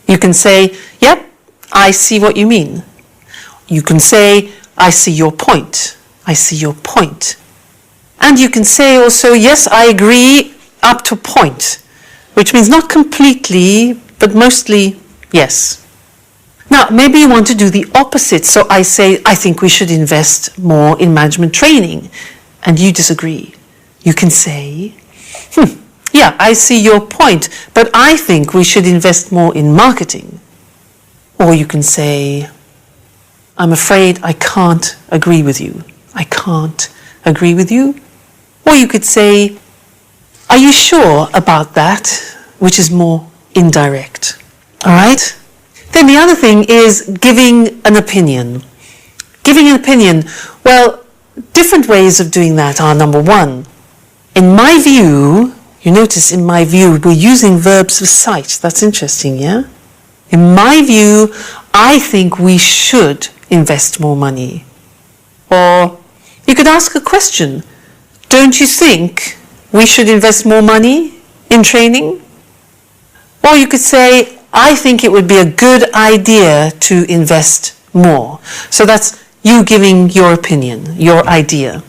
You can say, yep, I see what you mean. You can say, I see your point. I see your point. And you can say also, yes, I agree up to a point, which means not completely, but mostly yes. Now, maybe you want to do the opposite. So I say, I think we should invest more in management training. And you disagree. You can say, yeah, I see your point, but I think we should invest more in marketing. Or you can say, I'm afraid I can't agree with you. I can't agree with you. Or you could say, are you sure about that? Which is more indirect. All right? Then the other thing is giving an opinion. Giving an opinion, well, different ways of doing that are, number one, in my view, you notice in my view, we're using verbs of sight. That's interesting, yeah? In my view, I think we should invest more money. Or you could ask a question. Don't you think we should invest more money in training? Or you could say, I think it would be a good idea to invest more. So that's you giving your opinion, your idea.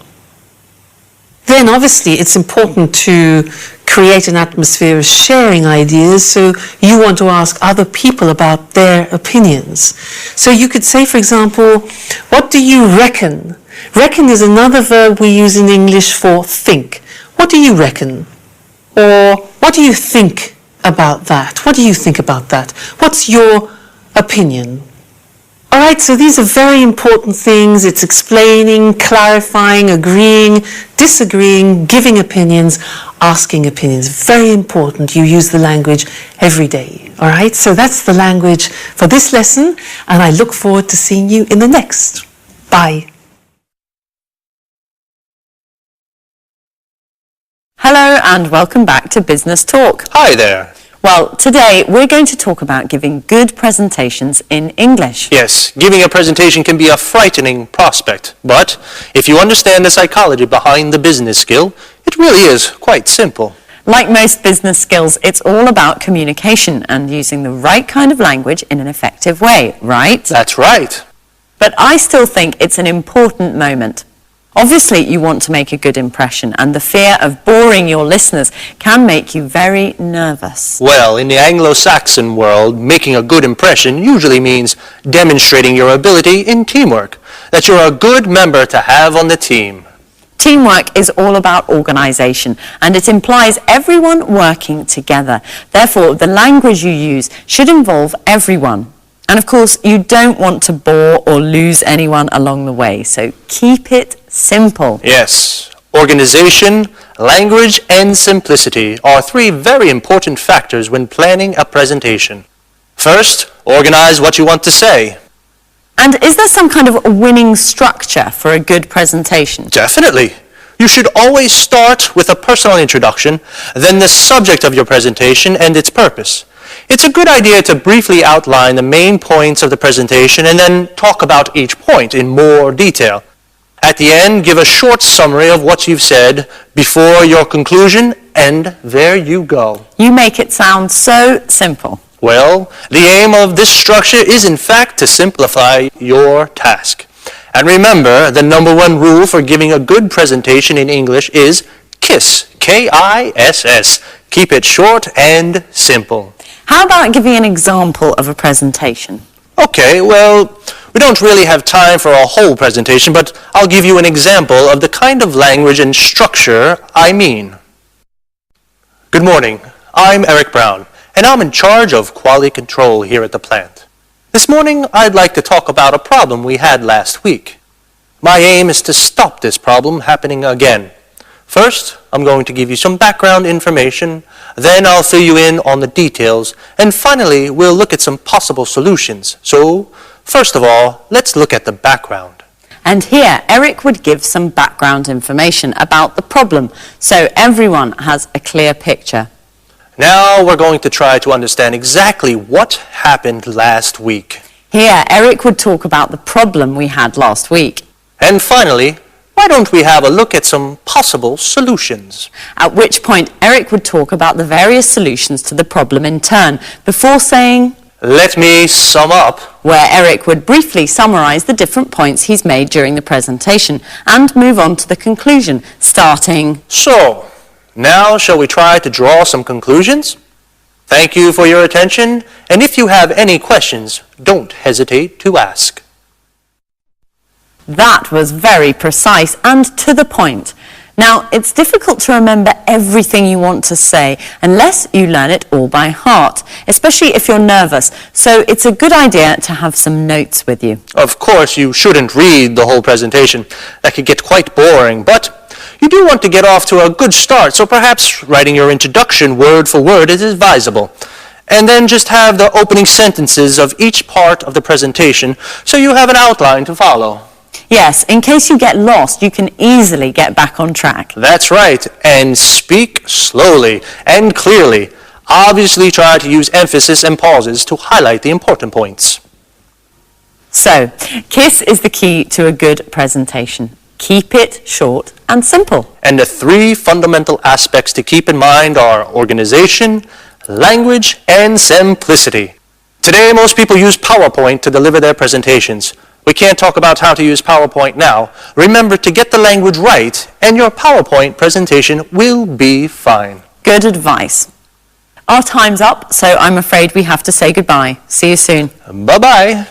Then obviously it's important to create an atmosphere of sharing ideas, so you want to ask other people about their opinions. So you could say, for example, what do you reckon? Reckon is another verb we use in English for think. What do you reckon? Or what do you think about that? What do you think about that? What's your opinion? All right, so these are very important things. It's explaining, clarifying, agreeing, disagreeing, giving opinions, asking opinions. Very important. You use the language every day. All right, so that's the language for this lesson, and I look forward to seeing you in the next. Bye. Hello and welcome back to Business Talk. Hi there. Well, today we're going to talk about giving good presentations in English. Yes, giving a presentation can be a frightening prospect, but if you understand the psychology behind the business skill, it really is quite simple. Like most business skills, it's all about communication and using the right kind of language in an effective way, right? That's right. But I still think it's an important moment. Obviously, you want to make a good impression, and the fear of boring your listeners can make you very nervous. Well, in the Anglo-Saxon world, making a good impression usually means demonstrating your ability in teamwork, that you're a good member to have on the team. Teamwork is all about organisation, and it implies everyone working together. Therefore, the language you use should involve everyone. And of course, you don't want to bore or lose anyone along the way, so keep it simple. Yes, organization, language, and simplicity are three very important factors when planning a presentation. First, organize what you want to say. And is there some kind of winning structure for a good presentation? Definitely. You should always start with a personal introduction, then the subject of your presentation and its purpose. It's a good idea to briefly outline the main points of the presentation and then talk about each point in more detail. At the end, give a short summary of what you've said before your conclusion, and there you go. You make it sound so simple. Well, the aim of this structure is in fact to simplify your task. And remember, the number one rule for giving a good presentation in English is KISS, K-I-S-S. Keep it short and simple. How about giving an example of a presentation? Okay, well, we don't really have time for a whole presentation, but I'll give you an example of the kind of language and structure I mean. Good morning, I'm Eric Brown, and I'm in charge of quality control here at the plant. This morning, I'd like to talk about a problem we had last week. My aim is to stop this problem happening again. First, I'm going to give you some background information, then I'll fill you in on the details, and finally, we'll look at some possible solutions. So, first of all, let's look at the background. And here, Eric would give some background information about the problem, so everyone has a clear picture. Now we're going to try to understand exactly what happened last week. Here, Eric would talk about the problem we had last week. And finally, why don't we have a look at some possible solutions? At which point, Eric would talk about the various solutions to the problem in turn, before saying, let me sum up. Where Eric would briefly summarize the different points he's made during the presentation and move on to the conclusion, starting, So, now shall we try to draw some conclusions? Thank you for your attention, and if you have any questions, don't hesitate to ask. That was very precise and to the point. Now, it's difficult to remember everything you want to say unless you learn it all by heart, especially if you're nervous. So it's a good idea to have some notes with you. Of course, you shouldn't read the whole presentation. That could get quite boring, but you do want to get off to a good start, so perhaps writing your introduction word for word is advisable. And then just have the opening sentences of each part of the presentation so you have an outline to follow. Yes, in case you get lost, you can easily get back on track. That's right, and speak slowly and clearly. Obviously try to use emphasis and pauses to highlight the important points. So, KISS is the key to a good presentation. Keep it short and simple. And the three fundamental aspects to keep in mind are organization, language, and simplicity. Today, most people use PowerPoint to deliver their presentations. We can't talk about how to use PowerPoint now. Remember to get the language right, and your PowerPoint presentation will be fine. Good advice. Our time's up, so I'm afraid we have to say goodbye. See you soon. Bye-bye.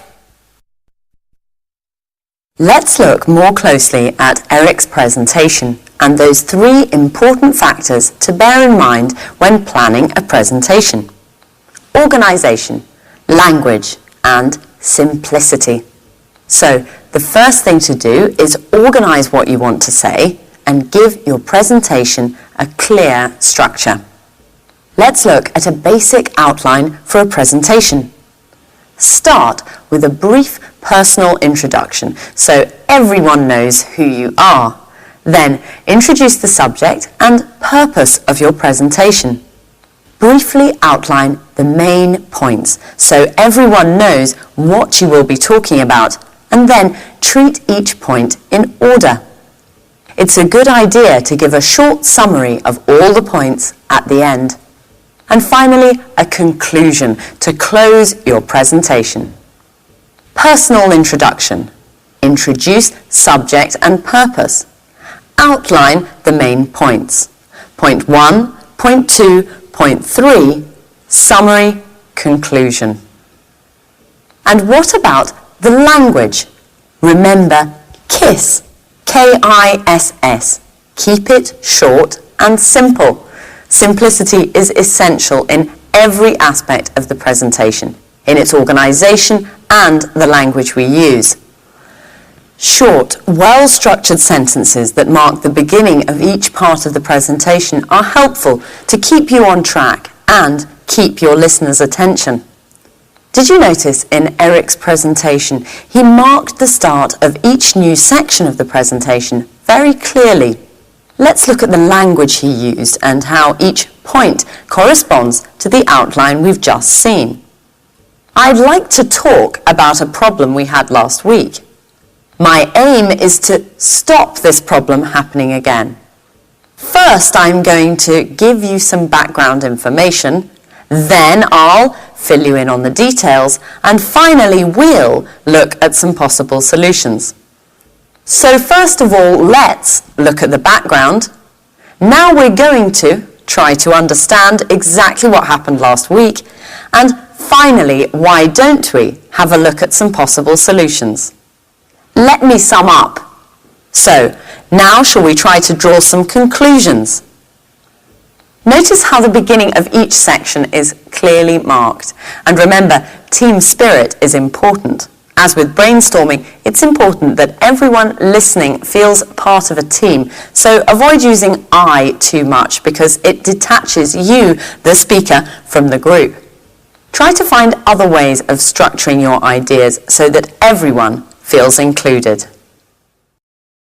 Let's look more closely at Eric's presentation and those three important factors to bear in mind when planning a presentation: organization, language, and simplicity. So, the first thing to do is organize what you want to say and give your presentation a clear structure. Let's look at a basic outline for a presentation. Start with a brief personal introduction so everyone knows who you are. Then, introduce the subject and purpose of your presentation. Briefly outline the main points so everyone knows what you will be talking about, and then treat each point in order. It's a good idea to give a short summary of all the points at the end. And finally, a conclusion to close your presentation. Personal introduction. Introduce subject and purpose. Outline the main points. Point 1, point 2, point 3, summary, conclusion. And what about the language? Remember, KISS, K-I-S-S. Keep it short and simple. Simplicity is essential in every aspect of the presentation, in its organization and the language we use. Short, well-structured sentences that mark the beginning of each part of the presentation are helpful to keep you on track and keep your listeners' attention. Did you notice in Eric's presentation, he marked the start of each new section of the presentation very clearly. Let's look at the language he used and how each point corresponds to the outline we've just seen. I'd like to talk about a problem we had last week. My aim is to stop this problem happening again. First, I'm going to give you some background information, then I'll fill you in on the details, and finally we'll look at some possible solutions. So first of all, let's look at the background. Now we're going to try to understand exactly what happened last week, and finally, why don't we have a look at some possible solutions? Let me sum up. So, now shall we try to draw some conclusions? Notice how the beginning of each section is clearly marked. And remember, team spirit is important. As with brainstorming, it's important that everyone listening feels part of a team. So avoid using I too much because it detaches you, the speaker, from the group. Try to find other ways of structuring your ideas so that everyone feels included.